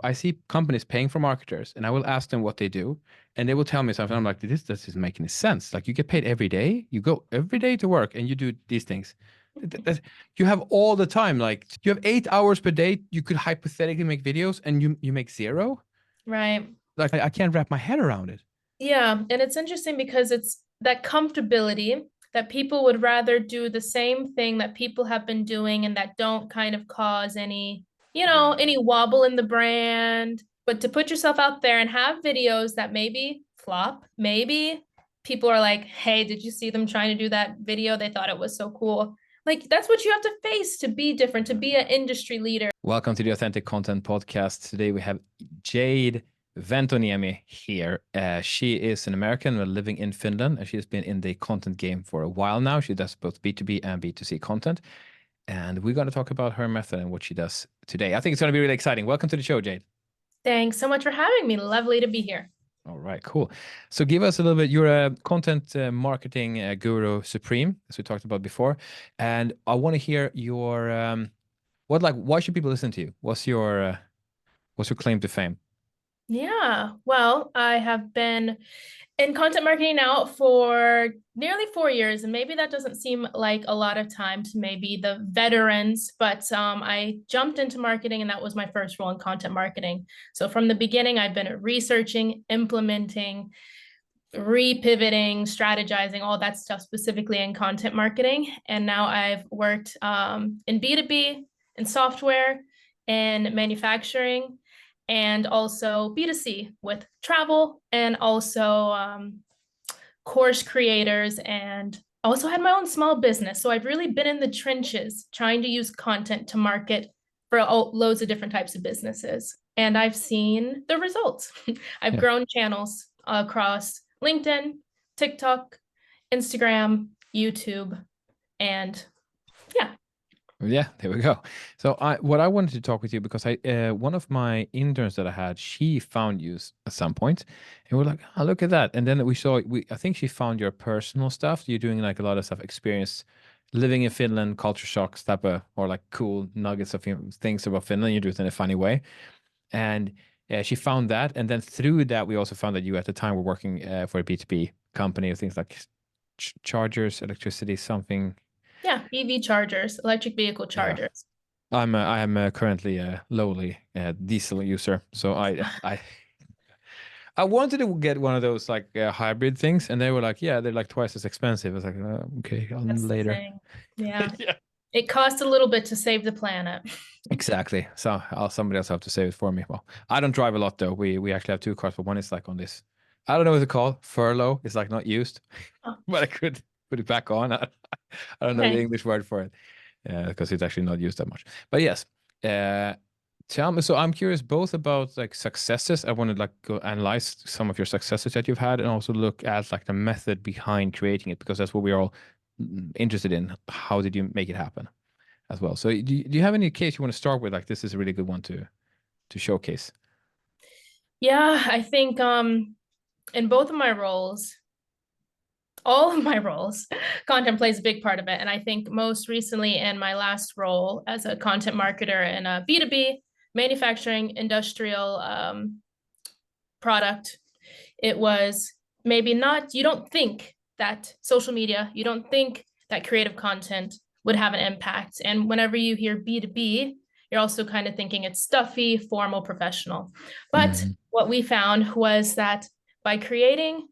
I see companies paying for marketers and I will ask them what they do and they will tell me something. I'm like, this doesn't make any sense. Like you get paid every day. You go every day to work and you do these things. You have all the time. Like you have 8 hours per day. You could hypothetically make videos and you make zero. Right. Like I can't wrap my head around it. Yeah. And it's interesting because it's that comfortability that people would rather do the same thing that people have been doing and that don't kind of cause any, any wobble in the brand. But to put yourself out there and have videos that maybe flop, maybe people are like, hey, did you see them trying to do that video? They thought it was so cool. Like that's what you have to face to be different, to be an industry leader. Welcome to the Authentic Content Podcast. Today we have Jade Ventoniemi here. She is an American living in Finland, and she has been in the content game for a while now. She does both B2B and B2C content. And we're going to talk about her method and what she does today. I think it's going to be really exciting. Welcome to the show, Jade. Thanks so much for having me. Lovely to be here. All right, cool. So give us a little bit, you're a content marketing guru supreme, as we talked about before. And I want to hear your, why should people listen to you? What's your claim to fame? Yeah, well, I have been in content marketing now for nearly 4 years, and maybe that doesn't seem like a lot of time to maybe the veterans, but I jumped into marketing, and that was my first role in content marketing. So from the beginning, I've been researching, implementing, repivoting, strategizing, all that stuff specifically in content marketing. And now I've worked in B2B, in software, in manufacturing, and also B2C with travel and also course creators, and also had my own small business. So I've really been in the trenches trying to use content to market for loads of different types of businesses. And I've seen the results. I've grown channels across LinkedIn, TikTok, Instagram, YouTube, and yeah. Yeah, there we go. So what I wanted to talk with you because one of my interns that I had, she found you at some point, and we're like, oh, look at that. And then I think she found your personal stuff. You're doing like a lot of stuff, experience living in Finland, culture shocks type of, or like cool nuggets of things about Finland. You do it in a funny way. And she found that. And then through that, we also found that you at the time were working for a B2B company, things like chargers, electricity, something. Yeah, EV chargers, electric vehicle Yeah. chargers. I am currently a lowly diesel user, so I wanted to get one of those like hybrid things, and they were like, yeah, they're like twice as expensive. I was like, okay, That's the later. thing. Yeah. Yeah, It costs a little bit to save the planet. exactly. So somebody else have to save it for me. Well, I don't drive a lot though. We actually have two cars, but one is like on this. I don't know what it's called. Furlough. It's like not used, Oh, but I could put it back on. I don't know the okay. English word for it because it's actually not used that much. But yes. Tell me, so I'm curious both about like successes. I want to like go analyze some of your successes that you've had and also look at like the method behind creating it because that's what we're all interested in. How did you make it happen as well? So do you have any case you want to start with? Like this is a really good one to showcase. Yeah, I think in both of my roles, all of my roles, content plays a big part of it. And I think most recently in my last role as a content marketer in a B2B manufacturing industrial product, it was maybe not, you don't think that social media, you don't think that creative content would have an impact. And whenever you hear B2B, you're also kind of thinking it's stuffy, formal, professional. But Mhm. what we found was that by creating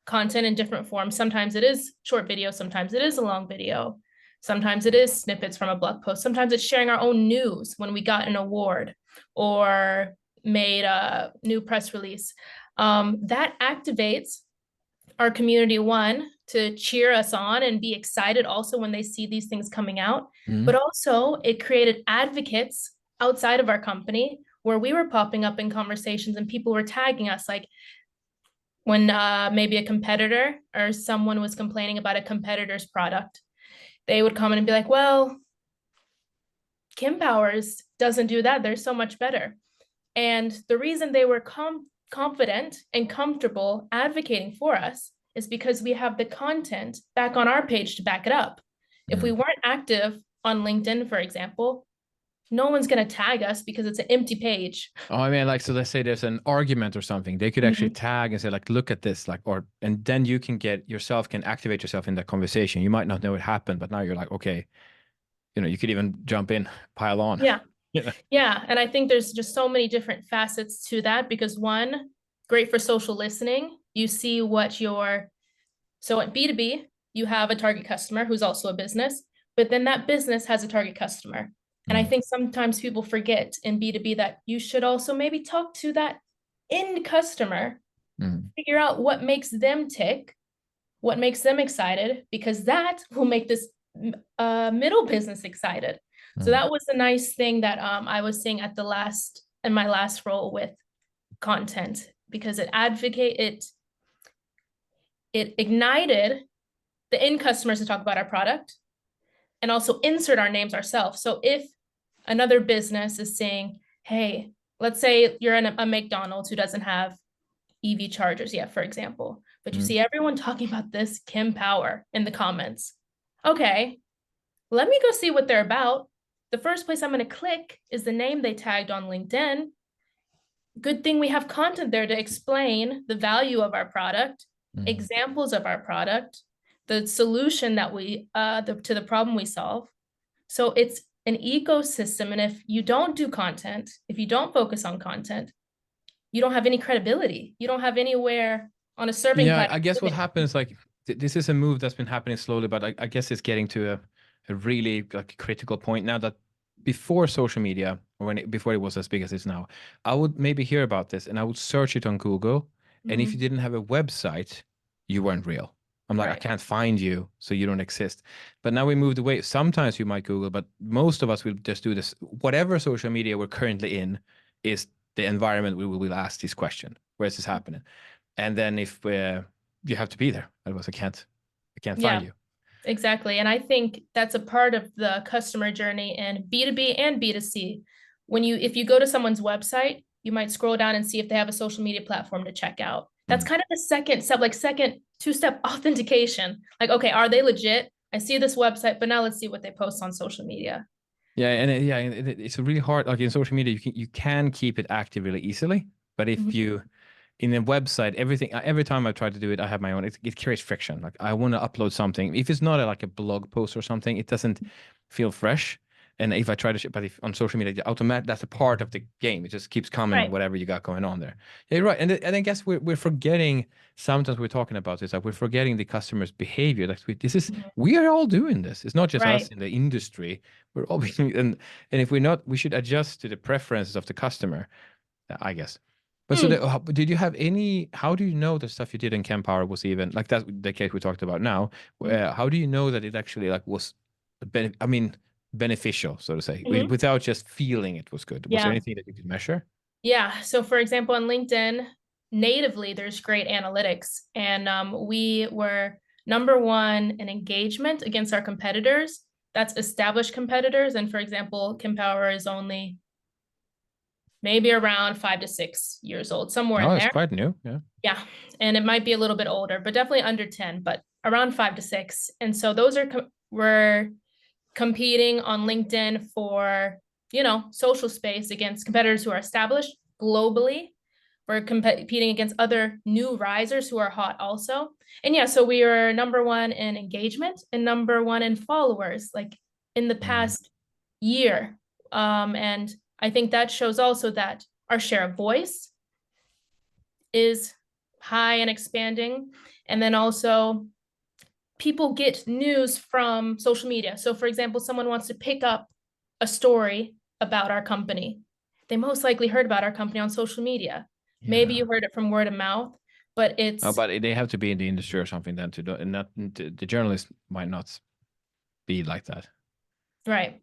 content in different forms, sometimes it is short video, sometimes it is a long video, sometimes it is snippets from a blog post, sometimes it's sharing our own news when we got an award or made a new press release. That activates our community, one, to cheer us on and be excited also when they see these things coming out. But Mhm. also it created advocates outside of our company where we were popping up in conversations and people were tagging us, like when maybe a competitor or someone was complaining about a competitor's product, they would come in and be like, well, Kim Powers doesn't do that. They're so much better. And the reason they were confident and comfortable advocating for us is because we have the content back on our page to back it up. If we Mhm. weren't active on LinkedIn, for example, no one's going to tag us because it's an empty page. Oh, I mean, like, so let's say there's an argument or something. They could actually Mhm. tag and say, like, look at this, like, or, and then you can can activate yourself in that conversation. You might not know it happened, but now you're like, okay, you could even jump in, pile on. Yeah. Yeah. Yeah. And I think there's just so many different facets to that because one, great for social listening. You see what your, so at B2B, you have a target customer who's also a business, but then that business has a target customer. And I Mm, think sometimes people forget in B2B that you should also maybe talk to that end customer, mm, figure out what makes them tick, what makes them excited, because that will make this middle business excited. So mm. that was a nice thing that I was seeing in my last role with content, because it ignited the end customers to talk about our product and also insert our names ourselves. So if another business is saying, hey, let's say you're in a McDonald's who doesn't have EV chargers yet, for example, but you Mm. see everyone talking about this Kim Power in the comments. Okay, let me go see what they're about. The first place I'm going to click is the name they tagged on LinkedIn. Good thing we have content there to explain the value of our product, Mm. examples of our product, the solution that to the problem we solve. So it's an ecosystem. And if you don't do content, if you don't focus on content, you don't have any credibility. You don't have anywhere on a serving Yeah, platform. I guess what happens, like, this is a move that's been happening slowly, but I guess it's getting to a really like critical point now that before social media, or before it was as big as it is now, I would maybe hear about this and I would search it on Google. And if you Mhm. didn't have a website, you weren't real. I'm like, I Right. can't find you, so you don't exist. But now we moved away. Sometimes you might Google, but most of us will just do this. Whatever social media we're currently in is the environment we will ask this question. Where is this happening? And then if you have to be there, otherwise I can't find Yeah, you. exactly. And I think that's a part of the customer journey in B2B and B2C. If you go to someone's website, you might scroll down and see if they have a social media platform to check out. That's Mm. kind of the second step, like second two-step authentication. Like, okay, are they legit? I see this website, but now let's see what they post on social media. Yeah, it's really hard. Like in social media, you can keep it active really easily, but if Mhm. you in a website, every time I try to do it, I have my own. It carries friction. Like I want to upload something. If it's not like a blog post or something, it doesn't feel fresh. And if I try to, but if on social media, that's a part of the game. It just keeps coming, Right. whatever you got going on there. Yeah, you're right. And I guess we're forgetting. Sometimes we're talking about this, like we're forgetting the customer's behavior. Like Mhm. we are all doing this. It's not just us Right. in the industry. We're all being, and if we're not, we should adjust to the preferences of the customer, I guess. But so Hmm. did you have any, how do you know the stuff you did in Power was even like that, the case we talked about now? How do you know that it actually like was, beneficial, so to say, Mhm. without just feeling it was good? Was there Yeah. anything that you could measure? Yeah. So, for example, on LinkedIn, natively, there's great analytics. And we were number one in engagement against our competitors. That's established competitors. And for example, Kim Power is only maybe around 5 to 6 years old, somewhere Oh, in it's there. quite new. Yeah. Yeah. And it might be a little bit older, but definitely under 10, but around 5 to 6. And so we're competing on LinkedIn for, social space against competitors who are established globally. We're competing against other new risers who are hot also. And yeah, so we are number one in engagement and number one in followers, like in the Mm. past year. And I think that shows also that our share of voice is high and expanding. And then also people get news from social media. So, for example, someone wants to pick up a story about our company. They most likely heard about our company on social media. Maybe Yeah. you heard it from word of mouth, but Oh, it's but they have to be in the industry or something then to do, and not the journalist might not be like that. right.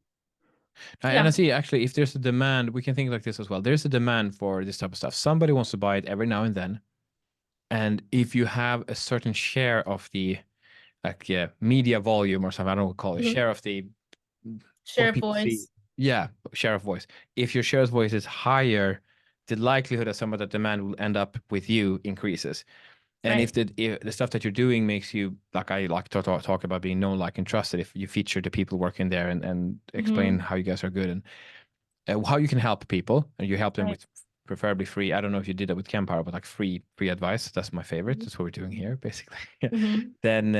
And I Yeah. see actually if there's a demand, we can think like this as well. There's a demand for this type of stuff. Somebody wants to buy it every now and then. And if you have a certain share of the like media volume or something, I don't know what to call it, Mhm. share of the Share what of people see. voice. Yeah, share of voice. If your share of voice is higher, the likelihood that some of that demand will end up with you increases. And Right. if the stuff that you're doing makes you, like I like to talk about being known, like, and trusted, if you feature the people working there and explain Mhm. how you guys are good, how you can help people, and you help them Right. with preferably free. I don't know if you did that with Kempower, but like free advice. That's my favorite. That's what we're doing here, basically. Mm-hmm. Then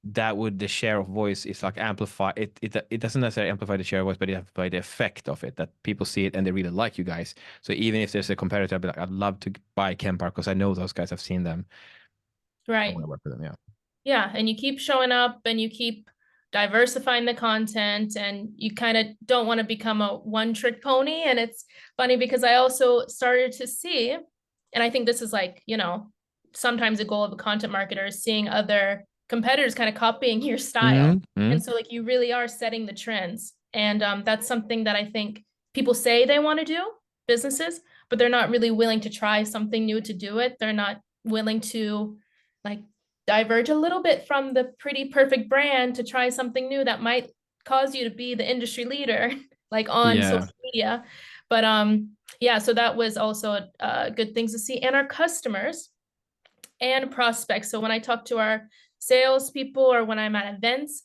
that would, the share of voice is like amplify it. It doesn't necessarily amplify the share of voice, but it amplify the effect of it, that people see it and they really like you guys. So even if there's a competitor, I'd be like, I'd love to buy Kempower because I know those guys. I've seen them. I Right. want to work with them. Yeah. Yeah, and you keep showing up and you keep diversifying the content, and you kind of don't want to become a one-trick pony. And it's funny because I also started to see, and I think this is like, sometimes a goal of a content marketer is seeing other competitors kind of copying your style. Mm-hmm. And so like you really are setting the trends. And that's something that I think people say they want to do, businesses, but they're not really willing to try something new to do it. They're not willing to like diverge a little bit from the pretty perfect brand to try something new that might cause you to be the industry leader, like on Yeah. social media. But yeah, so that was also good things to see. And our customers and prospects. So when I talk to our salespeople or when I'm at events,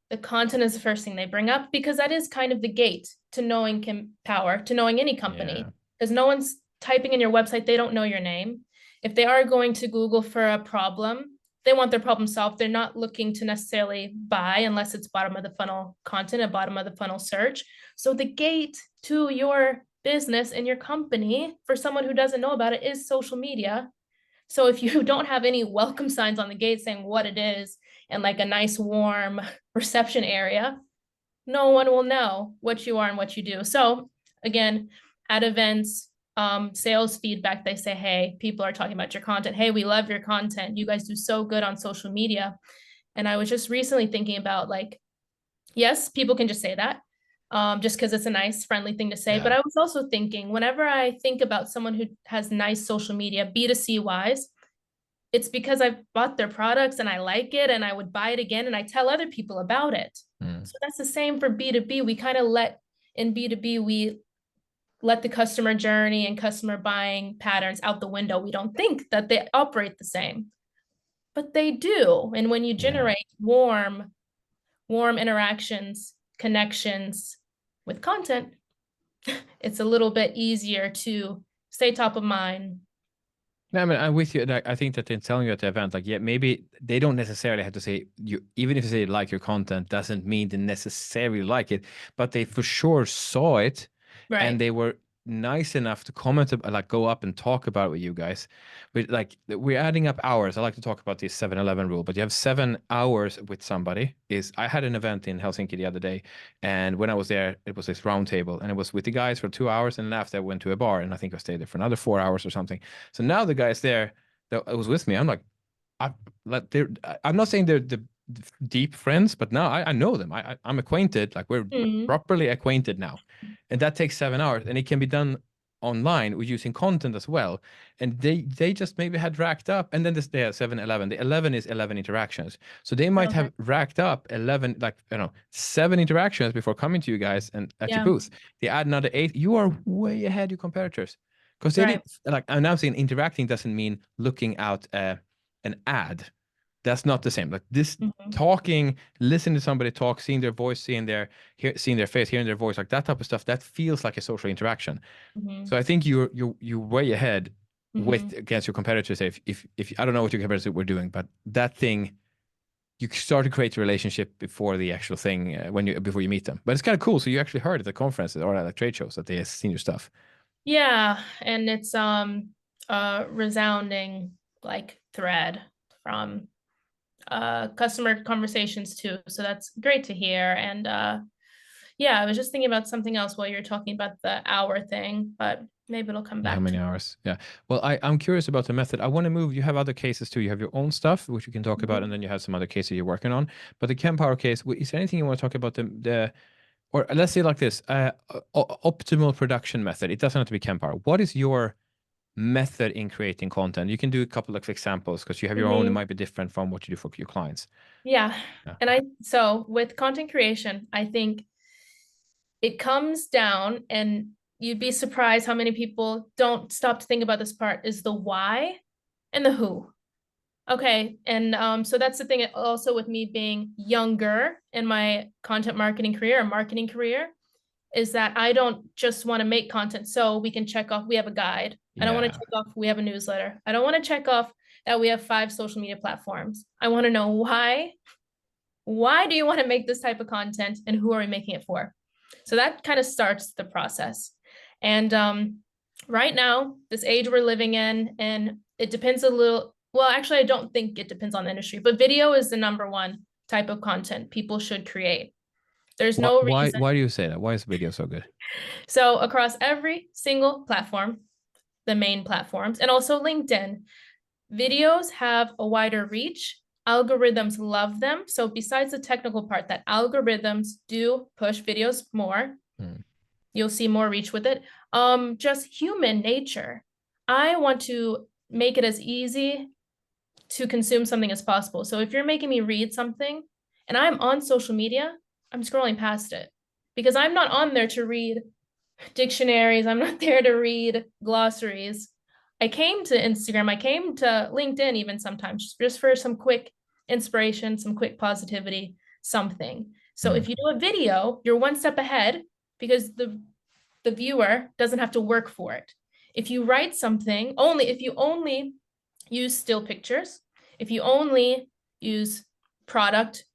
the content is the first thing they bring up because that is kind of the gate to knowing Power, to knowing any company. Yeah. Because no one's typing in your website, they don't know your name. If they are going to Google for a problem, they want their problem solved. They're not looking to necessarily buy unless it's bottom of the funnel content, a bottom of the funnel search. So the gate to your business and your company for someone who doesn't know about it is social media. So if you don't have any welcome signs on the gate saying what it is and like a nice warm reception area, no one will know what you are and what you do. So again, at events, sales feedback, they say, hey, people are talking about your content. Hey, we love your content. You guys do so good on social media. And I was just recently thinking about like, yes, people can just say that, just because it's a nice, friendly thing to say. But Yeah. I was also thinking, whenever I think about someone who has nice social media, B2C wise, it's because I've bought their products and I like it and I would buy it again and I tell other people about it. Mm. So that's the same for B2B. We kind of in B2B, we let the customer journey and customer buying patterns out the window. We don't think that they operate the same, but they do. And when you Yeah. generate warm interactions, connections with content, it's a little bit easier to stay top of mind. No, I mean, I'm with you. And I think that in telling you at the event, like, yeah, maybe they don't necessarily have to say you, even if they say like your content, doesn't mean they necessarily like it, but they for sure saw it and Right. they were nice enough to comment, like go up and talk about it with you guys. But like, we're adding up hours. I like to talk about this 7-Eleven rule, but you have 7 hours with somebody. I had an event in Helsinki the other day, and when I was there, it was this round table, and it was with the guys for 2 hours, and after I went to a bar, and I think I stayed there for another 4 hours or something. So now the guys there that was with me, I'm like, I like I'm not saying they're the deep friends, but now I know them. I'm acquainted. Like we're Mm, properly acquainted now, and that takes 7 hours, and it can be done online with using content as well. And they just maybe had racked up, and then this they have 7-Eleven. The 11 is 11 interactions, so they might okay. have racked up 11, like 7 interactions before coming to you guys and at your Yeah. booth. They add another 8. You are way ahead your competitors. Because they Right. didn't, like, I'm now saying interacting doesn't mean looking out an ad. That's not the same. Like this Mhm. talking, listening to somebody talk, seeing their voice, seeing their face, hearing their voice, like that type of stuff, that feels like a social interaction. So Mhm. I think you're way ahead with Mhm. against your competitors. If I don't know what your competitors were doing, but that thing you start to create a relationship before the actual thing before you meet them. But it's kind of cool. So you actually heard at the conferences or at trade shows that they have seen your stuff. Yeah, and it's a resounding like thread from customer conversations too. So that's great to hear. And yeah, I was just thinking about something else while you were talking about the hour thing, but maybe it'll come Yeah, how back to many hours? Yeah. Well, I'm curious about the method. I want to move. You have other cases too. You have your own stuff, which you can talk about, me. and then you have some other cases you're working on. But the Kempower case, is there anything you want to talk about or let's say like this, optimal production method. It doesn't have to be Kempower. What is your method in creating content? You can do a couple of examples because you have your own. It Mhm. might be different from what you do for your clients. Yeah. Yeah. And so with content creation, I think it comes down, and you'd be surprised how many people don't stop to think about this part, is the why and the who. Okay, and so that's the thing also with me being younger in my content marketing career or marketing career. is that I don't just want to make content so we can check off we have a guide. I don't want to Yeah. check off we have a newsletter. I don't want to check off that we have 5 social media platforms. I want to know why. Why do you want to make this type of content and who are we making it for? So that kind of starts the process. And right now, this age we're living in, and it depends a little, well, actually, I don't think it depends on the industry, but video is the number one type of content people should create. There's no reason. Why do you say that? Why is video so good? So across every single platform, the main platforms, and also LinkedIn, videos have a wider reach. Algorithms love them. So besides the technical part that algorithms do push videos more, you'll see more reach with it. Just human nature. I want to make it as easy to consume something as possible. So if you're making me read something and I'm on social media, I'm scrolling past it because I'm not on there to read dictionaries. I'm not there to read glossaries. I came to Instagram, I came to LinkedIn even sometimes just for some quick inspiration, some quick positivity, something. So if you do a video, you're one step ahead because the viewer doesn't have to work for it. If you write something, if you only use still pictures, if you only use product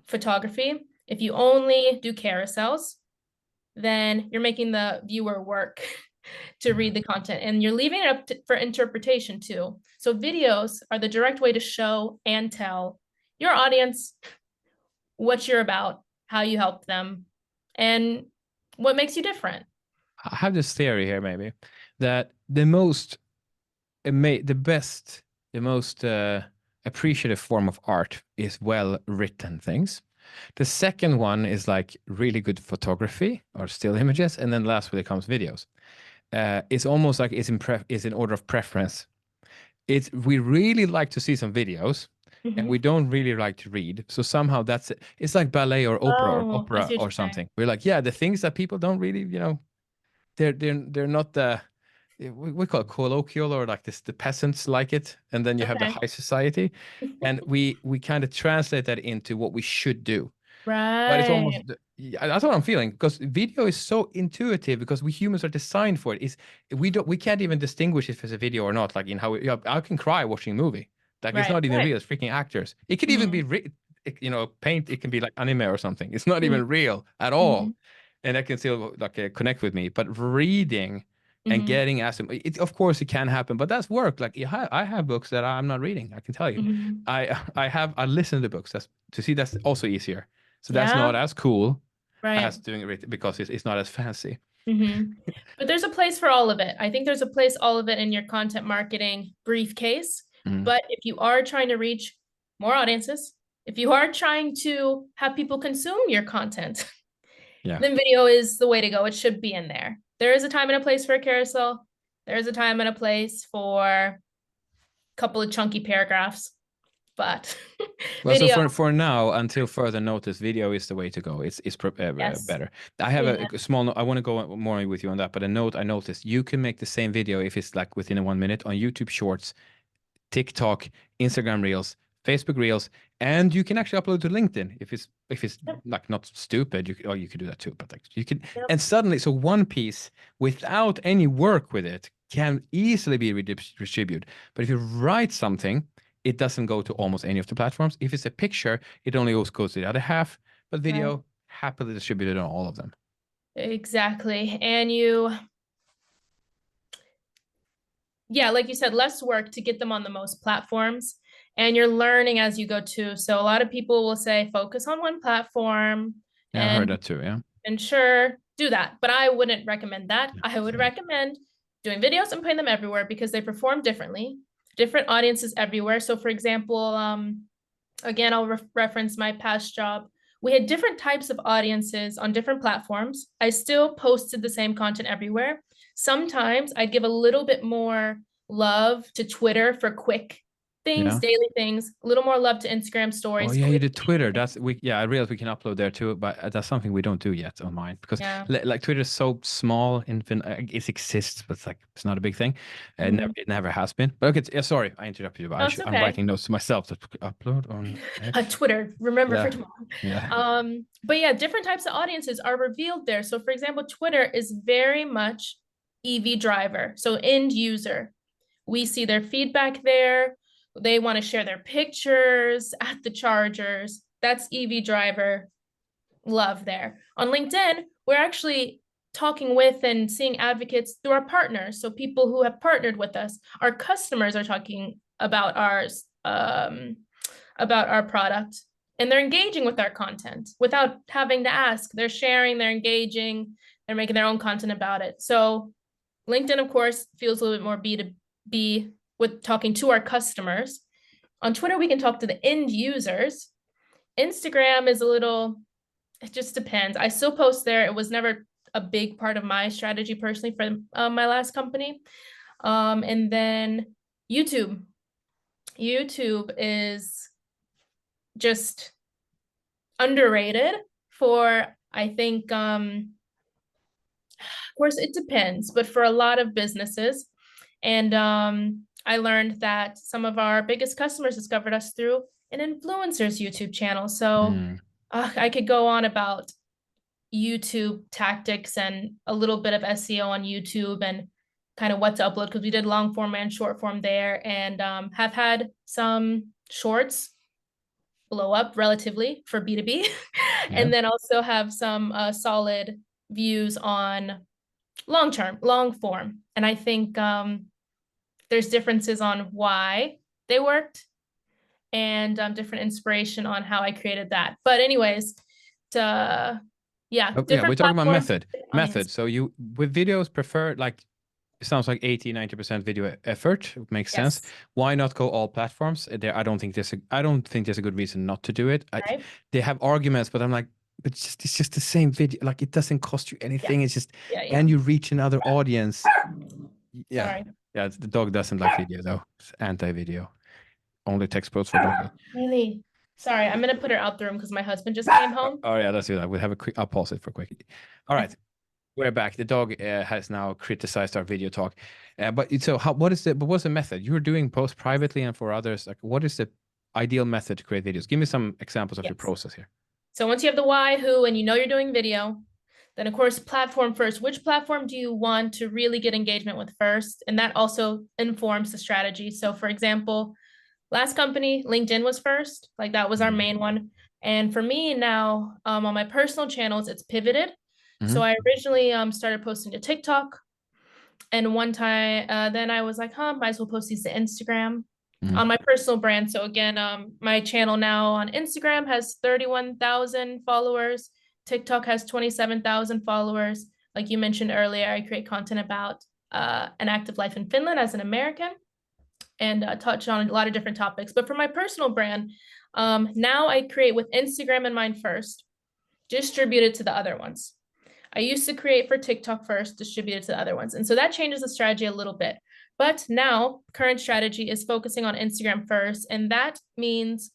photography, if you only do carousels, then you're making the viewer work to read the content and you're leaving it up for interpretation too. So videos are the direct way to show and tell your audience what you're about, how you help them, and what makes you different. I have this theory here, maybe, that the most appreciative form of art is well-written things. The second one is like really good photography or still images, and then last when it comes videos. It's almost like it's in order of preference. We really like to see some videos, and we don't really like to read. So somehow that's it. It's like ballet or I opera see what or you're saying. something. We're like, yeah, the things that people don't really, they're not the we call it colloquial, or like this, the peasants like it, and then you have the Okay. high society, and we kind of translate that into what we should do. But it's almost Right. yeah, that's what I'm feeling, because video is so intuitive because we humans are designed for it. We can't even distinguish if it's a video or not. Like in how I can cry watching a movie. Like it's Right. not even Right. real. It's freaking actors. It could even Mhm. be paint. It can be like anime or something. It's not Mhm. even real at all, Mhm. and that can still like connect with me. But reading and Mhm. getting asked, of course it can happen, but that's work. Like I have books that I'm not reading. I can tell you, Mhm. I listen to books. That's also easier. So that's Yeah. not as cool Right. as doing it because it's not as fancy. But there's a place for all of it. I think there's a place all of it in your content marketing briefcase. Mm, But if you are trying to reach more audiences, if you are trying to have people consume your content, yeah. then video is the way to go. It should be in there. There is a time and a place for a carousel. There is a time and a place for a couple of chunky paragraphs, but Well, so video, for now, until further notice, video is the way to go. It's yes. better. I have Yeah. a small note. I want to go more with you on that, but a note I noticed, you can make the same video if it's like within a 1 minute on YouTube Shorts, TikTok, Instagram Reels, Facebook Reels, and you can actually upload to LinkedIn if it's Yep. like not stupid. You could do that too, but like you can, Yep. and suddenly, so one piece without any work with it can easily be redistributed. But if you write something, it doesn't go to almost any of the platforms. If it's a picture, it only goes to the other half. But Right. video, happily distributed on all of them. Exactly. And yeah, like you said, less work to get them on the most platforms. And you're learning as you go too. So a lot of people will say focus on one platform Yeah, I heard and that too. Yeah. sure, do that. But I wouldn't recommend that. Yeah, I would same. recommend doing videos and putting them everywhere because they perform differently, different audiences everywhere. So for example, again, I'll reference my past job. We had different types of audiences on different platforms. I still posted the same content everywhere. Sometimes I'd give a little bit more love to Twitter for quick things, Yeah. daily things, a little more love to Instagram Oh stories. yeah, you did Twitter. Clickbait. That's we. Yeah, I realize we can upload there too, but that's something we don't do yet on mine because Yeah. like Twitter is so small. It exists, but it's like it's not a big thing, and Mhm. it never has been. But okay, yeah, sorry, I interrupted you. But No, it's I'm okay. writing notes to myself to upload on X. Twitter, remember for Yeah, tomorrow. yeah, But yeah, different types of audiences are revealed there. So for example, Twitter is very much EV driver, so end user. We see their feedback there. They want to share their pictures at the chargers. That's EV driver love there. On LinkedIn, we're actually talking with and seeing advocates through our partners. So people who have partnered with us, our customers are talking about our product, and they're engaging with our content without having to ask. They're sharing, they're engaging, they're making their own content about it. So LinkedIn, of course, feels a little bit more B2B with talking to our customers. On Twitter, we can talk to the end users. Instagram is a little, it just depends. I still post there. It was never a big part of my strategy personally for my last company. And then YouTube. YouTube is just underrated for, I think, of course, it depends, but for a lot of businesses. And I learned that some of our biggest customers discovered us through an influencer's YouTube channel. So mm, I could go on about YouTube tactics and a little bit of SEO on YouTube and kind of what to upload, because we did long form and short form there, and have had some shorts blow up relatively for B2B, yeah. and then also have some solid views on long form. And I think there's differences on why they worked, and different inspiration on how I created that. But anyways, yeah, Yeah, we're different talking about platforms, method. different audience. Method. So you with videos prefer like it sounds like 80-90% video effort. It makes sense. Yes. Why not go all platforms? There, I don't think there's a good reason not to do it. Right. They have arguments, but I'm like, but it's just the same video. Like it doesn't cost you Yeah. anything. It's just Yeah. and you reach another audience. Yeah. Sorry. Yeah, the dog doesn't like video though. It's anti-video. Only text posts for doggy. Really? Sorry, I'm gonna put her out the room because my husband just came home. Oh yeah, let's do that. We'll have a quick. I'll pause it for quick. All right. We're back. The dog has now criticized our video talk. But so what's the method? You're doing posts privately and for others. Like what is the ideal method to create videos? Give me some examples of your Yes. process here. So once you have the why, who, and you know you're doing video, then of course platform first. Which platform do you want to really get engagement with first? And that also informs the strategy. So for example, last company, LinkedIn was first. Like that was our Mhm. main one. And for me now, on my personal channels, it's pivoted. So Mhm. I originally started posting to TikTok. And one time, then I was like, might as well post these to Instagram Mhm. on my personal brand. So again, my channel now on Instagram has 31,000 followers. TikTok has 27,000 followers. Like you mentioned earlier, I create content about an active life in Finland as an American, and touch on a lot of different topics. But for my personal brand, now I create with Instagram in mind first, distribute it to the other ones. I used to create for TikTok first, distribute it to the other ones. And so that changes the strategy a little bit. But now current strategy is focusing on Instagram first. And that means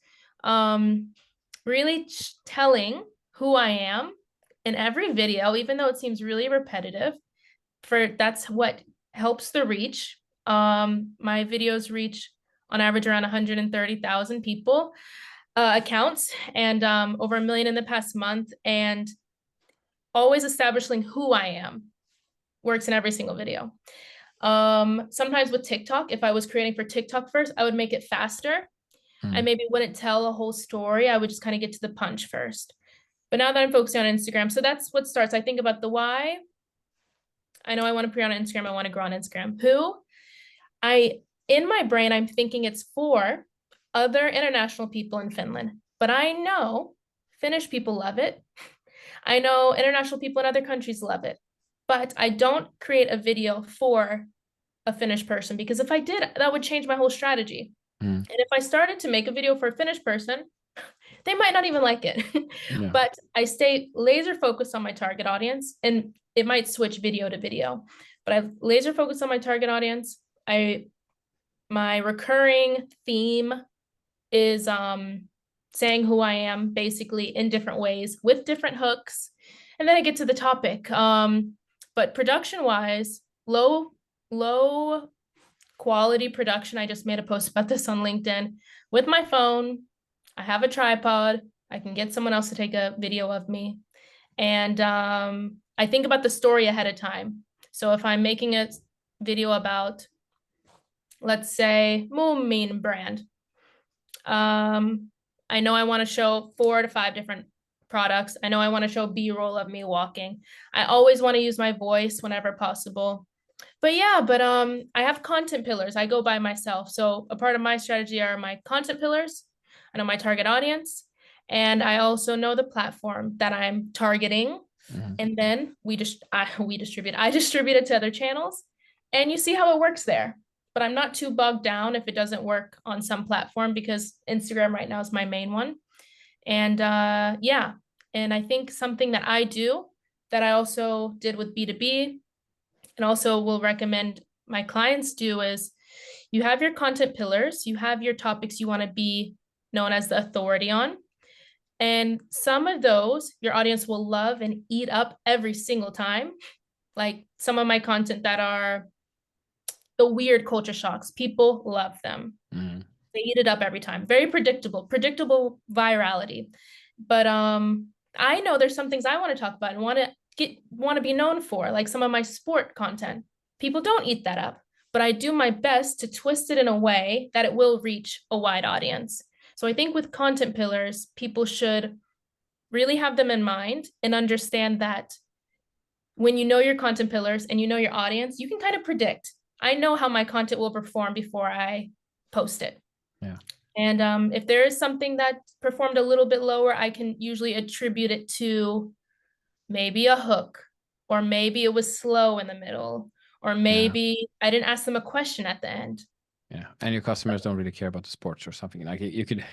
really telling who I am in every video, even though it seems really repetitive, for that's what helps the reach. My videos reach on average around 130,000 people accounts, and over 1 million in the past month. And always establishing who I am works in every single video. Sometimes with TikTok, if I was creating for TikTok first, I would make it faster. I Mhm. maybe wouldn't tell a whole story. I would just kind of get to the punch first. But now that I'm focusing on Instagram, so that's what starts. I think about the why. I know I want to pre on Instagram. I want to grow on Instagram. Who? In my brain, I'm thinking it's for other international people in Finland, but I know Finnish people love it. I know international people in other countries love it, but I don't create a video for a Finnish person, because if I did, that would change my whole strategy. Mhm. And if I started to make a video for a Finnish person, they might not even like it. Yeah. But I stay laser focused on my target audience, and it might switch video to video, but I laser focused on my target audience. I my recurring theme is saying who I am basically in different ways with different hooks. And then I get to the topic. But production wise, low quality production. I just made a post about this on LinkedIn with my phone. I have a tripod. I can get someone else to take a video of me. And I think about the story ahead of time. So if I'm making a video about, let's say, Moomin brand, I know I want to show 4 to 5 different products. I know I want to show B-roll of me walking. I always want to use my voice whenever possible. But yeah, I have content pillars. I go by myself. So a part of my strategy are my content pillars. I know my target audience, and I also know the platform that I'm targeting. And then I distribute it to other channels, and you see how it works there. But I'm not too bogged down if it doesn't work on some platform, because Instagram right now is my main one. And yeah, and I think something that I do that I also did with B2B and also will recommend my clients do is you have your content pillars, you have your topics you want to be known as the authority on. And some of those your audience will love and eat up every single time. Like some of my content that are the weird culture shocks, people love them. They eat it up every time. Very predictable virality. But I know there's some things I want to talk about and want to be known for, like some of my sport content. People don't eat that up, but I do my best to twist it in a way that it will reach a wide audience. So I think with content pillars, people should really have them in mind and understand that when you know your content pillars and you know your audience, you can kind of predict. I know how my content will perform before I post it. Yeah. And if there is something that performed a little bit lower, I can usually attribute it to maybe a hook, or maybe it was slow in the middle, or maybe I didn't ask them a question at the end. Yeah, and your customers don't really care about the sports or something. Like you could,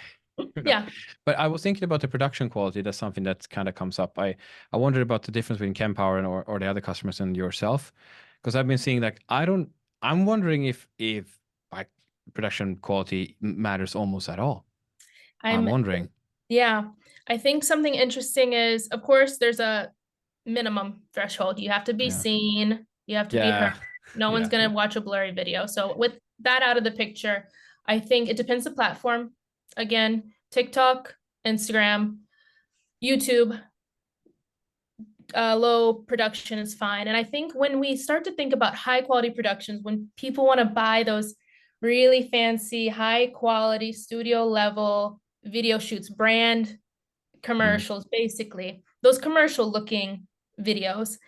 Yeah. But I was thinking about the production quality. That's something that kind of comes up. I wondered about the difference between Kempower and or the other customers and yourself, because I've been seeing like I'm wondering if like production quality matters almost at all. I'm wondering. Yeah, I think something interesting is, of course, there's a minimum threshold. You have to be seen, you have to be heard. No one's going to watch a blurry video. So with that out of the picture, I think it depends the platform. Again, TikTok, Instagram, YouTube, low production is fine. And I think when we start to think about high quality productions, when people want to buy those really fancy, high quality studio level video shoots, brand commercials, basically those commercial looking videos,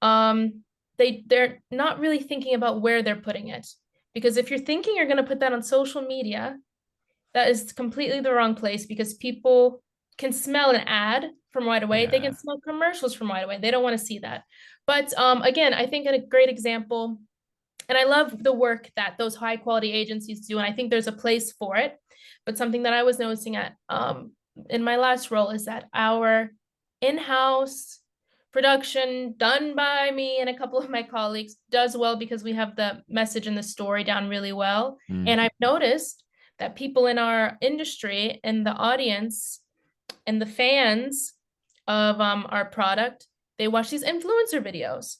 they're not really thinking about where they're putting it. Because if you're thinking you're going to put that on social media, that is completely the wrong place, because people can smell an ad from right away. They can smell commercials from right away. They don't want to see that. But again, I think a great example, and I love the work that those high quality agencies do, and I think there's a place for it. But something that I was noticing at in my last role is that our in-house production done by me and a couple of my colleagues does well because we have the message and the story down really well. And I've noticed that people in our industry and the audience and the fans of our product, they watch these influencer videos.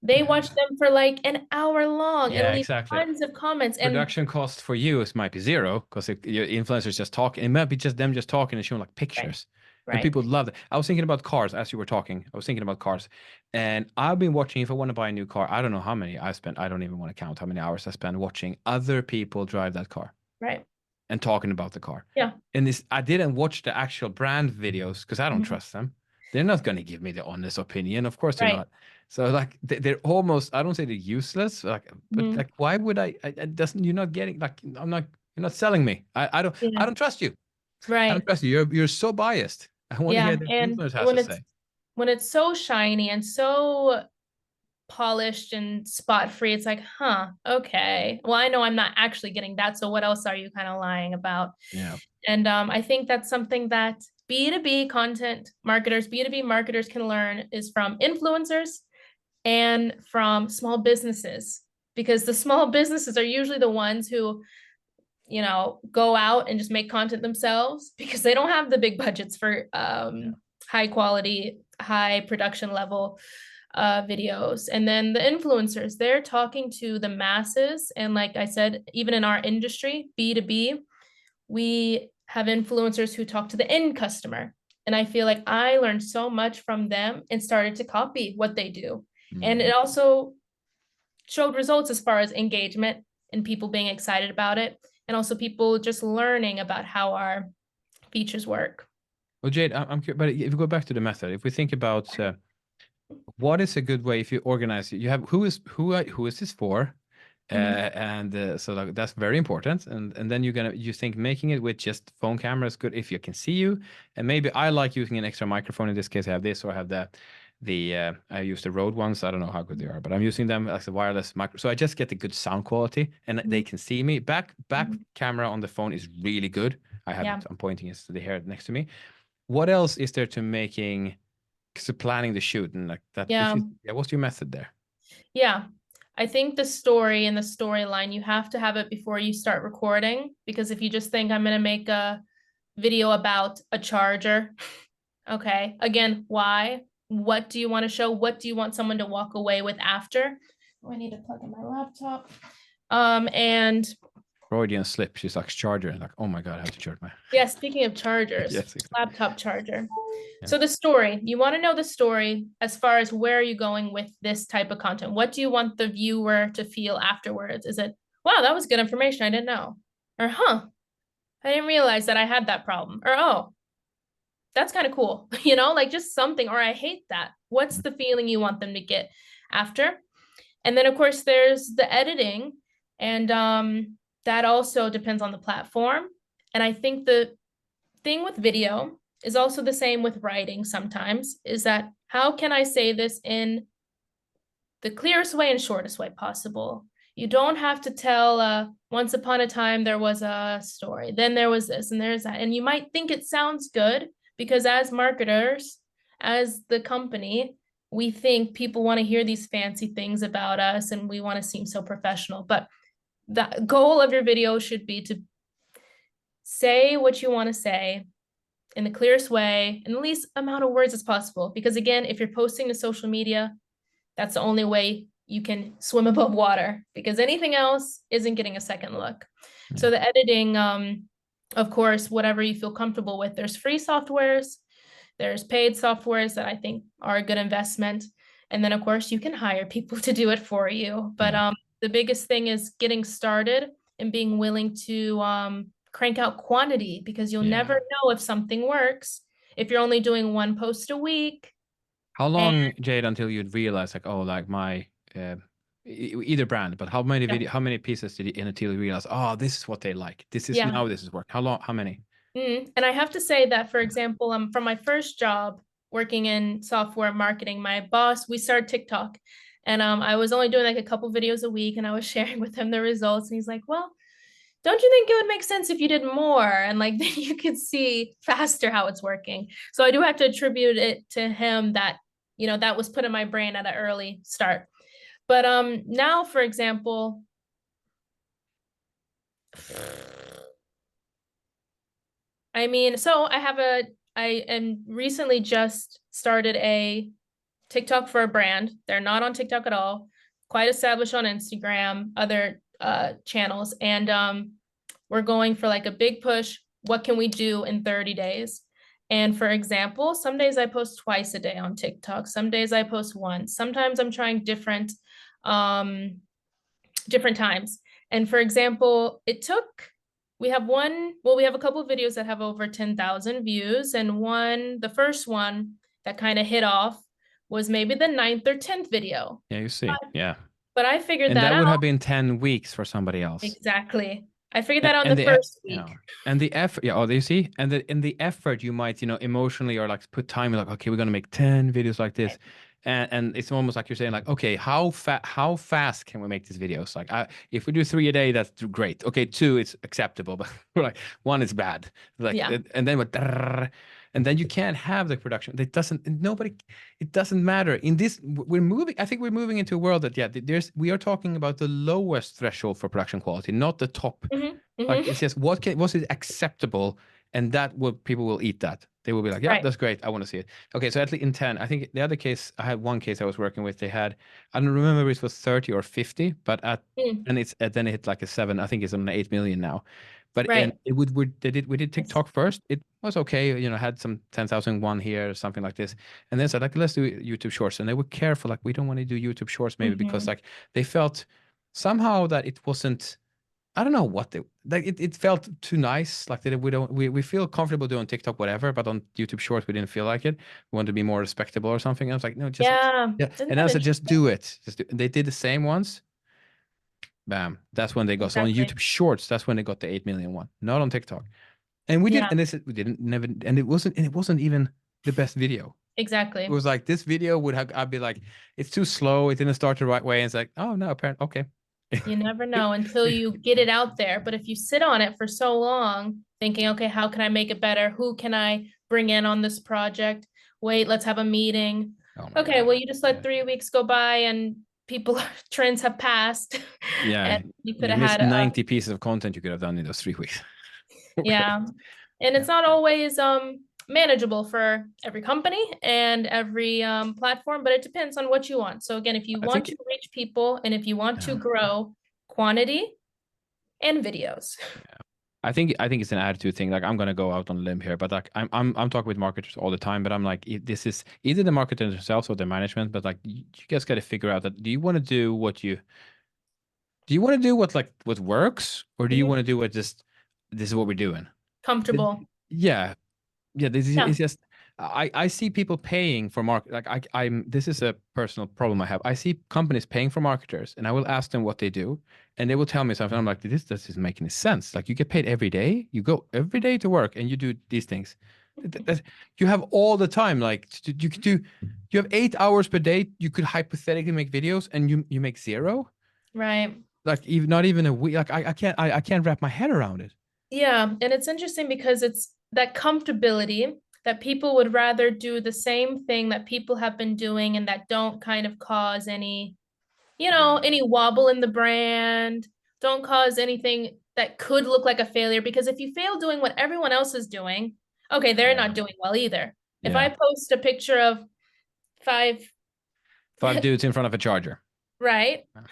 They watch them for like an hour long and leave tons of comments. Production cost for you might be zero because your influencers just talking. It might be just them just talking and showing like pictures. Right. And people love it. I was thinking about cars as you were talking. I was thinking about cars. And I've been watching, if I want to buy a new car, I don't know how many I spent. I don't even want to count how many hours I spend watching other people drive that car. Right. And talking about the car. Yeah. And I didn't watch the actual brand videos because I don't trust them. They're not going to give me the honest opinion. Of course they're not. So like they're almost, I don't say they're useless, like, but like, why would I you're not getting, like, you're not selling me. I don't trust you. Right. I don't trust you. You're so biased. I want to hear the influencer has to say. When it's so shiny and so polished and spot free, it's like, okay, well, I know I'm not actually getting that, so what else are you kind of lying about? Yeah. And I think that's something that B2B content marketers, B2B marketers can learn is from influencers and from small businesses. because the small businesses are usually the ones who, go out and just make content themselves because they don't have the big budgets for high quality, high production level videos. And then the influencers, they're talking to the masses. And like I said, even in our industry, B2B, we have influencers who talk to the end customer. And I feel like I learned so much from them and started to copy what they do. And it also showed results as far as engagement and people being excited about it, and also people just learning about how our features work. Well, Jade, I'm curious, but if we go back to the method, if we think about what is a good way, if you organize it, you have who is this for? So like, that's very important. And then you think making it with just phone camera is good if you can see you. And maybe I like using an extra microphone. In this case, I have this, or I have I use the Rode ones. I don't know how good they are, but I'm using them as a wireless micro. So I just get the good sound quality, and they can see me. Back camera on the phone is really good. I'm pointing it to the hair next to me. What else is there to making, so planning the shoot and like that? What's your method there? Yeah. I think the story and the storyline, you have to have it before you start recording, because if you just think I'm going to make a video about a charger, okay, again, why? What do you want to show? What do you want someone to walk away with after? Oh, I need to plug in my laptop. And Freudian slip. She's like charger, and like, oh my god, I have to charge my. Yeah, speaking of chargers, yes, exactly. Laptop charger. Yeah. So the story, you want to know the story as far as where are you going with this type of content? What do you want the viewer to feel afterwards? Is it, wow, that was good information, I didn't know. Or, I didn't realize that I had that problem. Or, oh, that's kind of cool. Like just something, or I hate that. What's the feeling you want them to get after? And then of course there's the editing, and that also depends on the platform. And I think the thing with video is also the same with writing sometimes, is that how can I say this in the clearest way and shortest way possible? You don't have to tell once upon a time there was a story, then there was this and there's that. And you might think it sounds good because as marketers, as the company, we think people want to hear these fancy things about us and we want to seem so professional. But the goal of your video should be to say what you want to say in the clearest way, in the least amount of words as possible. Because again, if you're posting to social media, that's the only way you can swim above water, because anything else isn't getting a second look. Yeah. So the editing, of course, whatever you feel comfortable with. There's free softwares, there's paid softwares that I think are a good investment. And then of course you can hire people to do it for you. But the biggest thing is getting started and being willing to crank out quantity, because you'll never know if something works if you're only doing one post a week. How long, Jade, until you'd realize like, oh, like my either brand, but how many pieces did you until you realize, oh, this is what they like, this is now this is work? How many? And I have to say that, for example, from my first job working in software marketing, my boss, we started TikTok, and I was only doing like a couple videos a week, and I was sharing with him the results, and he's like, well, don't you think it would make sense if you did more? And like, then you could see faster how it's working. So I do have to attribute it to him that, that was put in my brain at an early start. But now, for example, I mean, so I am recently just started a TikTok for a brand. They're not on TikTok at all, quite established on Instagram, other channels. And we're going for like a big push. What can we do in 30 days? And for example, some days I post twice a day on TikTok. Some days I post once. Sometimes I'm trying different times. And for example, we have a couple of videos that have over 10,000 views. And the first one that kind of hit off was maybe the 9th or 10th video. Yeah, you see. But I figured that out. And that would have been 10 weeks for somebody else. Exactly. I figured that out in the first week. And the effort, you see, and in the effort you might, emotionally, or like put time, like, okay, we're gonna make 10 videos like this, and it's almost like you're saying, like, okay, how fast can we make these videos? Like, if we do 3 a day, that's great. Okay, 2 it's acceptable, but like 1 is bad. Like, and then And then you can't have the production. It doesn't matter. In this, I think we're moving into a world that, we are talking about the lowest threshold for production quality, not the top. Hmm. Like, Hmm. it's just what's it acceptable, and people will eat that. They will be like, yeah, Right. that's great. I want to see it. Okay, so at least in 10, I think the other case, I had one case I was working with. They had, I don't remember if it was 30 or 50, but Mm. then it hit like a 7. I think it's on 8 million now. But and Right. it would we did Yes. TikTok first. It was okay, had some 10,001 here or something like this. And then said, like, let's do YouTube Shorts. And they were careful, like, we don't want to do YouTube Shorts maybe because, Hmm. like, they felt somehow that it wasn't, I don't know what they like. It felt too nice. Like, that we feel comfortable doing TikTok, whatever, but on YouTube Shorts we didn't feel like it. We wanted to be more respectable or something. I was like, no, just, Yeah. yeah. Isn't And that I said, just do interesting? it. They did the same ones. Bam. That's when they got, so on Exactly. YouTube Shorts, that's when they got the 8 million one, not on TikTok. And we did, Yeah, and they said we didn't never, and it wasn't even the best video. It exactly. was like, this video I'd be like, it's too slow. It didn't start the right way. And it's like, oh no, apparently, okay. You never know until you get it out there. But if you sit on it for so long, thinking, okay, how can I make it better? Who can I bring in on this project? Wait, let's have a meeting. Oh my Okay, God. well, you just Yeah. let 3 weeks go by and people trends have passed. Yeah. And you could You have missed had 90 pieces of content you could have done in those 3 weeks. Okay. yeah. And Yeah. it's not always manageable for every company and every platform, but it depends on what you want. So again, if you I want think, to reach people and if you want to yeah. grow quantity and videos. I think it's an attitude thing. Like, I'm gonna go out on a limb here, but like, I'm talking with marketers all the time. But I'm like, this is either the marketers themselves or the management. But like, you guys got to figure out that, do you want to do what works, or do you Mhm. want to do what just, this is what we're doing? The- Comfortable. Yeah, yeah. This is, Yeah. it's just, I see people paying for market. Like, I'm this is a personal problem I have. I see companies paying for marketers, and I will ask them what they do, and they will tell me something. I'm like, this doesn't make any sense. Like, you get paid every day. You go every day to work, and you do these things. You have all the time. Like, you could do. You have 8 hours per day. You could hypothetically make videos, and you make zero. Right. Like, even not even a week. Like, I can't wrap my head around it. Yeah. And it's interesting because it's that comfortability that people would rather do the same thing that people have been doing and that don't kind of cause any, Yeah. any wobble in the brand, don't cause anything that could look like a failure. Because if you fail doing what everyone else is doing, okay, they're Yeah. not doing well either. If Yeah. I post a picture of five, 5 dudes in front of a charger. right? Yeah.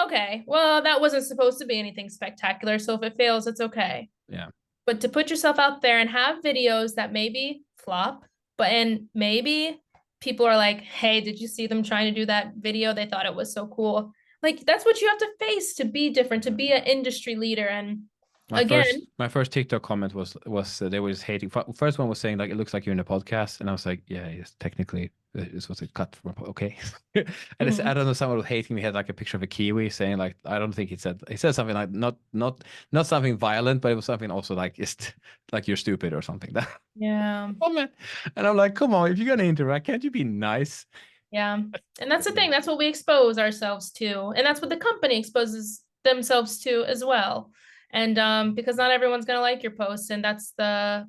Okay, well, that wasn't supposed to be anything spectacular. So if it fails, it's okay. Yeah. But to put yourself out there and have videos that maybe flop, and maybe people are like, hey, did you see them trying to do that video? They thought it was so cool. Like, that's what you have to face to be different, to be an industry leader. And My again, first TikTok comment was they was hating. First one was saying, like, it looks like you're in a podcast, and I was like, yeah, yes, technically this was a cut from okay. And I mhm, don't know, someone was hating me. Had like a picture of a kiwi, saying, like, I don't think he said something like, not something violent, but it was something also like, just like, you're stupid or something. That yeah, comment, and I'm like, come on, if you're gonna interact, can't you be nice? yeah. And that's the thing. That's what we expose ourselves to. And that's what the company exposes themselves to as well. And because not everyone's gonna like your posts, and that's the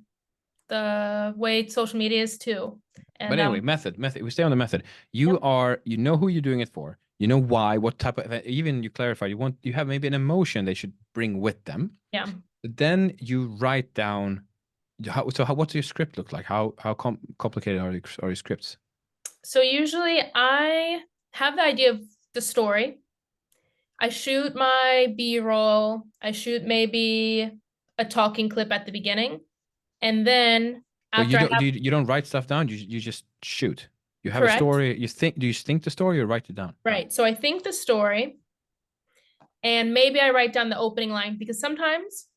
way social media is too. But And anyway, method. We stay on the method. yep, You know who you're doing it for. You know why, what type of, even you clarify, you have maybe an emotion they should bring with them. yeah. But then you write down, what's your script look like? How complicated are your scripts? So usually I have the idea of the story. I shoot my B-roll. I shoot maybe a talking clip at the beginning. And then But after I have, you don't write stuff down. You just shoot. You have a correct, story. Do you think the story or write it down? right. So I think the story and maybe I write down the opening line because sometimes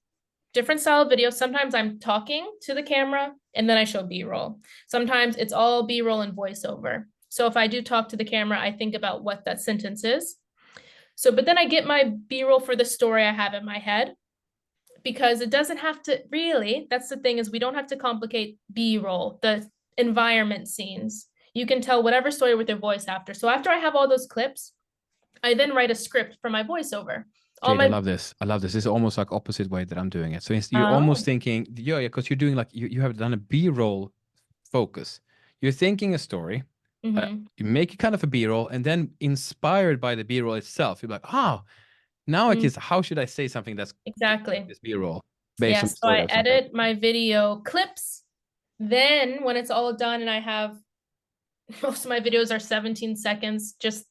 different style of videos, sometimes I'm talking to the camera and then I show B-roll. Sometimes it's all B-roll and voiceover. So if I do talk to the camera, I think about what that sentence is. So, but then I get my B-roll for the story I have in my head because it doesn't have to really, that's the thing is we don't have to complicate B-roll, the environment scenes. You can tell whatever story with your voice after. So after I have all those clips, I then write a script for my voiceover. All Jade, I my, love this. I love this. This is almost like opposite way that I'm doing it. So you're almost oh, thinking, yeah, because you're doing like, you have done a B-roll focus. You're thinking a story, Mm-hmm. you make it kind of a B-roll, and then inspired by the B-roll itself, you're like, oh, now I Mm, can, how should I say something that's exactly. this B-roll based Yeah. on the So story I that's happening? edit my video clips. Then when it's all done and I have most of my videos are 17 seconds just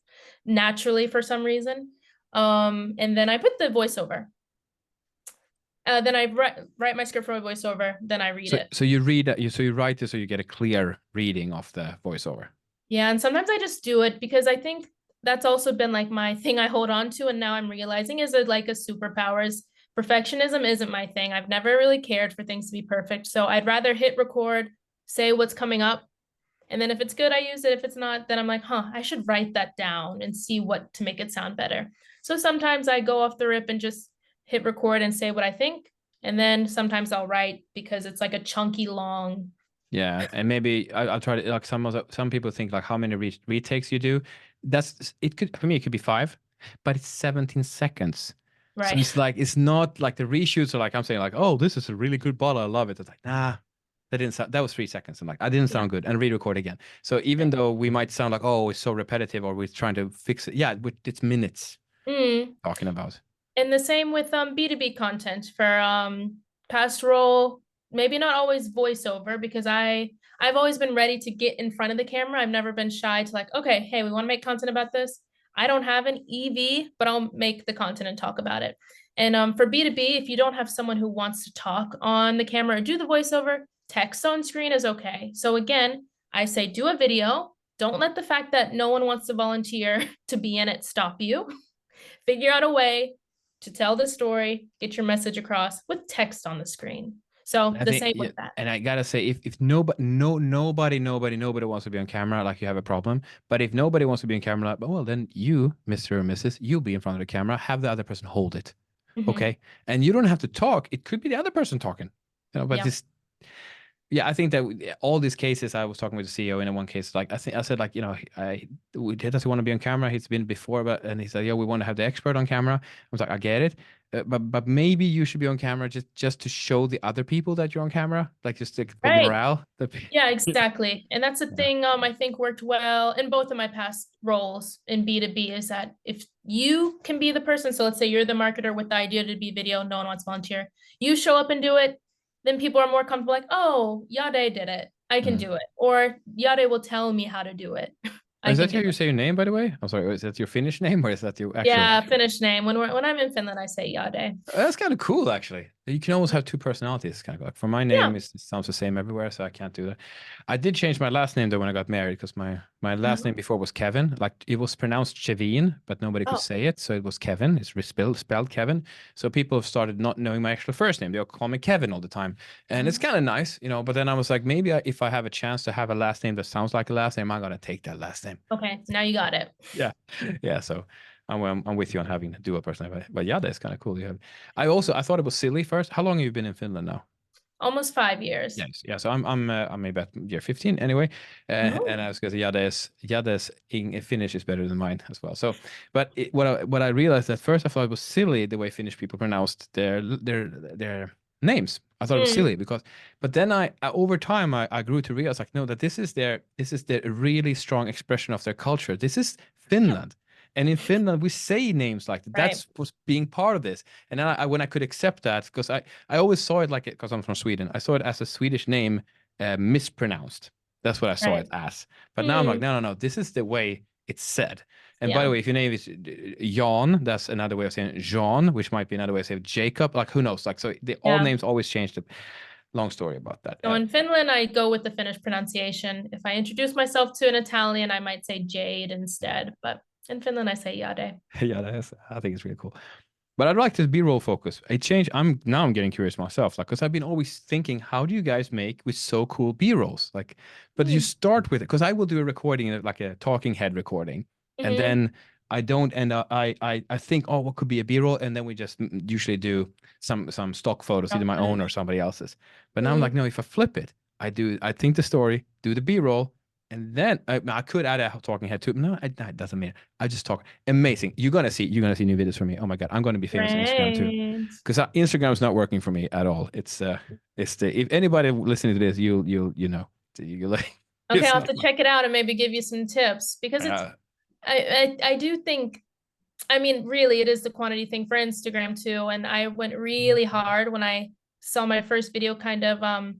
naturally for some reason. And then I put the voiceover. Then I write my script for a voiceover, then I read So, it. so you read it, so you write it so you get a clear reading of the voiceover. Yeah, and sometimes I just do it because I think that's also been like my thing I hold on to, and now I'm realizing is it like a superpower is perfectionism isn't my thing. I've never really cared for things to be perfect. So I'd rather hit record, say what's coming up, and then if it's good, I use it. If it's not, then I'm like, huh, I should write that down and see what to make it sound better. So sometimes I go off the rip and just hit record and say what I think. And then sometimes I'll write because it's like a chunky long. Yeah, and maybe I'll try to, like, some people think like how many retakes you do. That's it. Could, for me, it could be 5, but it's 17 seconds. So Right. it's like, it's not like the reshoots are like, I'm saying like, oh, this is a really good bottle, I love it. It's like, nah, that didn't sound, that was 3 seconds. I'm like, I didn't Yeah. sound good, and re-record again. So even though we might sound like, oh, it's so repetitive, or we're trying to fix it, yeah, it's minutes Mm. talking about. And the same with B2B content for pastoral, maybe not always voiceover because I've always been ready to get in front of the camera. I've never been shy to like, okay, hey, we want to make content about this. I don't have an EV, but I'll make the content and talk about it. And for B2B, if you don't have someone who wants to talk on the camera or do the voiceover, text on screen is okay. So again, I say do a video. Don't let the fact that no one wants to volunteer to be in it stop you. Figure out a way to tell the story, get your message across with text on the screen. So I the think, same yeah, with that. and I gotta say, if nobody wants to be on camera, like, you have a problem. But if nobody wants to be on camera, but well, then you, Mr. or Mrs., you'll be in front of the camera, have the other person hold it, Mm-hmm. okay? And you don't have to talk. It could be the other person talking, but Yeah. this, yeah, I think that all these cases, I was talking with the CEO in one case, like, I said, like, he doesn't want to be on camera. He's been before, but, and he said, yeah, we want to have the expert on camera. I was like, I get it, but maybe you should be on camera just to show the other people that you're on camera, like, just like for Right. morale. Yeah, exactly. And that's the Yeah. thing I think worked well in both of my past roles in B2B is that if you can be the person, so let's say you're the marketer with the idea to be video, no one wants to volunteer, you show up and do it, then people are more comfortable like, oh, Yade did it. I can Mm. do it. Or Yade will tell me how to do it. I Is can that how do you it. say your name, by the way? I'm sorry, is that your Finnish name, or is that your actual? Yeah, Finnish name. When I'm in Finland, I say Yade. That's kind of cool, actually. You can almost have two personalities, kind of like. For my name, Yeah. it sounds the same everywhere, so I can't do that. I did change my last name though when I got married, because my last name Oh. before was Kevin. Like, it was pronounced Chevin, but nobody could Oh. say it, so it was Kevin. It's spelled Kevin. So people have started not knowing my actual first name. They'll call me Kevin all the time, and it's kind of nice, But then I was like, maybe if I have a chance to have a last name that sounds like a last name, I'm gonna take that last name. Okay, now you got it. Yeah, yeah. So I'm with you on having a dual personality, but yeah, that's kind of cool. You have. I thought it was silly first. How long have you been in Finland now? Almost 5 years. Yes, yeah. So I'm maybe at year 15 anyway, and I Oh. was going to say Jades in Finnish is better than mine as well. So, but what I realized at first, I thought it was silly the way Finnish people pronounced their names. I thought it was Mm, silly because, but then over time I grew to realize, like, no, that this is their really strong expression of their culture. This is yeah, Finland. And in Finland, we say names like that. right. That's was being part of this. And then when I could accept that, because I always saw it like it, because I'm from Sweden. I saw it as a Swedish name, mispronounced. That's what I saw it Right. as. But now I'm like, Mm, no, no, no. This is the way it's said. And by the yeah. way, if your name is Jan, that's another way of saying Jean, which might be another way of saying Jacob. Like, who knows? Like, so all Yeah. names always change. Long story about that. So in Finland, I go with the Finnish pronunciation. If I introduce myself to an Italian, I might say Jade instead. But in Finland, I say Jade. Yeah, I think it's really cool. But I'd like to be role focused. It changed. I'm getting curious myself, like, because I've been always thinking, how do you guys make with so cool B rolls? Like, but you Mm, start with it, because I will do a recording, like a talking head recording, and mm-hmm. then I don't end up. I think, oh, what could be a B roll, and then we just usually do some stock photos, either Rough my own or footage. somebody else's. But now I'm Mm, like, no, if I flip it, I think the story, do the B roll, and then I could add a talking head to it. No, it doesn't matter. I just talk. Amazing. You're gonna see new videos from me. Oh my God, I'm gonna be famous on Instagram too. great. Because Instagram is not working for me at all. It's the, if anybody listening to this, you know. You like, Okay, it's I'll have not to check it out and maybe give you some tips because it's I do think, I mean, really it is the quantity thing for Instagram too. And I went really hard when I saw my first video kind of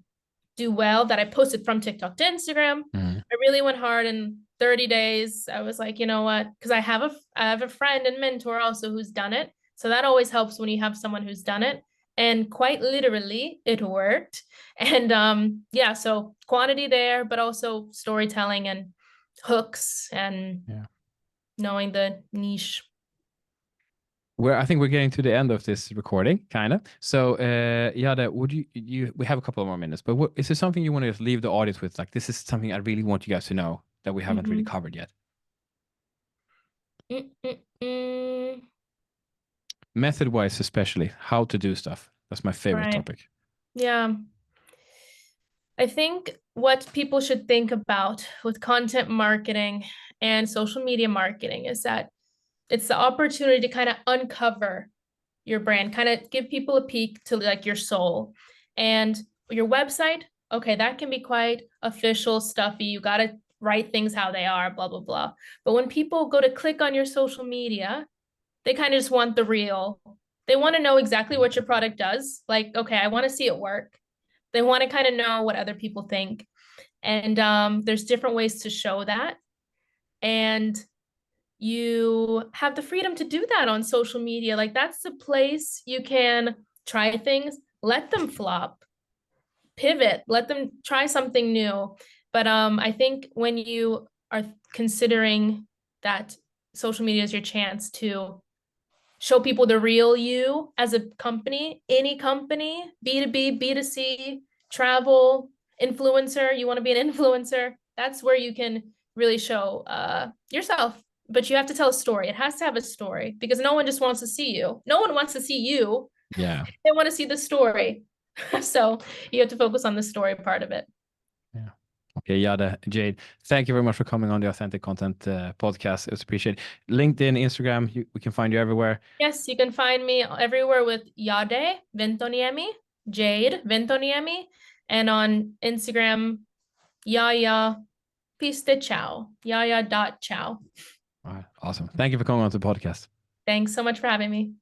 do well that I posted from TikTok to Instagram. Mhm. I really went hard in 30 days. I was like, you know what? Because I have a friend and mentor also who's done it. So that always helps when you have someone who's done it. And quite literally, it worked. And yeah, so quantity there, but also storytelling and hooks and Yeah. knowing the niche. I think we're getting to the end of this recording, kind of. So, Yada, would you? We have a couple of more minutes, but is there something you want to leave the audience with? Like, this is something I really want you guys to know that we haven't really Mhm. covered yet. Mm-mm-mm. Method-wise, especially how to do stuff. That's my favorite Right. topic. Yeah. I think what people should think about with content marketing and social media marketing is that it's the opportunity to kind of uncover your brand, kind of give people a peek to like your soul. And your website, okay, that can be quite official, stuffy. You got to write things how they are, blah, blah, blah. But when people go to click on your social media, they kind of just want the real. They want to know exactly what your product does. Like, okay, I want to see it work. They want to kind of know what other people think. And there's different ways to show that. And you have the freedom to do that on social media. Like that's the place you can try things, let them flop, pivot, let them try something new. But I think when you are considering that social media is your chance to show people the real you as a company, any company, B2B, B2C, travel, influencer, you want to be an influencer, that's where you can really show yourself. But you have to tell a story. It has to have a story because no one just wants to see you. No one wants to see you. Yeah. They want to see the story. So you have to focus on the story part of it. Yeah. Okay, Yada, Jade, thank you very much for coming on the Authentic Content podcast. It was appreciated. LinkedIn, Instagram, we can find you everywhere. Yes, you can find me everywhere with Jade Ventoniemi, Jade Ventoniemi, and on Instagram, Yaya Piste Ciao, Yaya.ciao. All right, awesome. Thank you for coming on to the podcast. Thanks so much for having me.